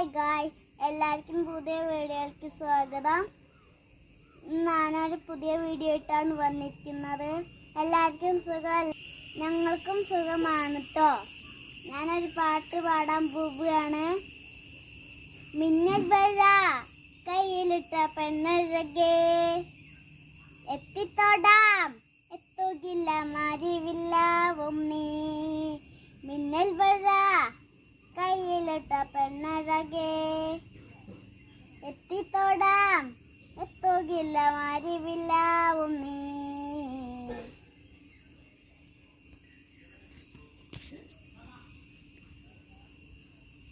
Hi guys, എല്ലാവർക്കും പുതിയ വീഡിയോയിലേക്ക് സ്വാഗതം. ഞാനൊരു പുതിയ വീഡിയോ ആയിട്ടാണ് വന്നിരിക്കുന്നത്. എല്ലാവർക്കും സുഖം, ഞങ്ങൾക്കും സുഖമാണ് കേട്ടോ. ഞാനൊരു പാട്ട് പാടാൻ പോവുകയാണ്. മിന്നൽ വഴ കയ്യിലിട്ട പെണ്ണഴകേ, എത്തിത്തോടാം എത്തുകില്ല മാരിവില്ല ഒന്നീ. മിന്നൽ വഴ കയ്യിലിട്ട പെണ്ണഴകേ, എത്തിത്തോടാം എത്തുകില്ല മാരിവില്ല ഒന്നീ.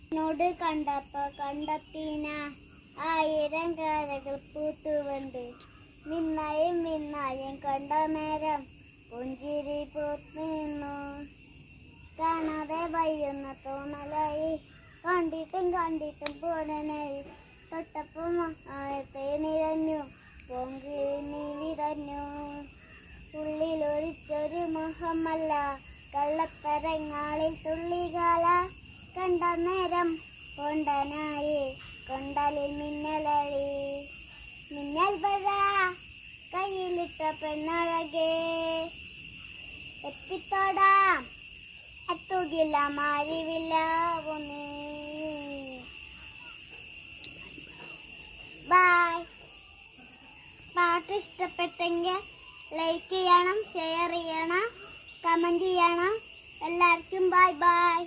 എന്നോട് കണ്ടപ്പോ കണ്ടെത്തിന ആയിരം കാരകൾ പൂത്തുവണ്ട്. മിന്നായും മിന്നായും കണ്ട നേരം പുഞ്ചിരി പൂത്തു നിന്നു. കാണാതെ വയ്യുന്ന തോന്നലായി, കണ്ടിട്ടും കണ്ടിട്ടും പോടനായി. തൊട്ടപ്പം ആയത്തെ നിറഞ്ഞു, പൊങ്കി നീ വിതഞ്ഞു. ഉള്ളിലൊരിച്ചൊരു മോഹമല്ല, കള്ളത്തരങ്ങാളിൽ തുള്ളികാല. കണ്ട നേരം കൊണ്ടനായി, കൊണ്ടലിൽ മിന്നലടി. മിന്നൽ വഴ കയ്യിലിട്ട പെണ്ണഴകേ, എത്തിത്തോടാം എത്തുകില്ല മാരിവില്ല ഒന്നീ. ബൈ. പാട്ട് ഇഷ്ടപ്പെട്ടെങ്കിൽ ലൈക്ക് ചെയ്യണം, ഷെയർ ചെയ്യണം, കമൻറ്റ് ചെയ്യണം. എല്ലാവർക്കും ബൈ ബൈ.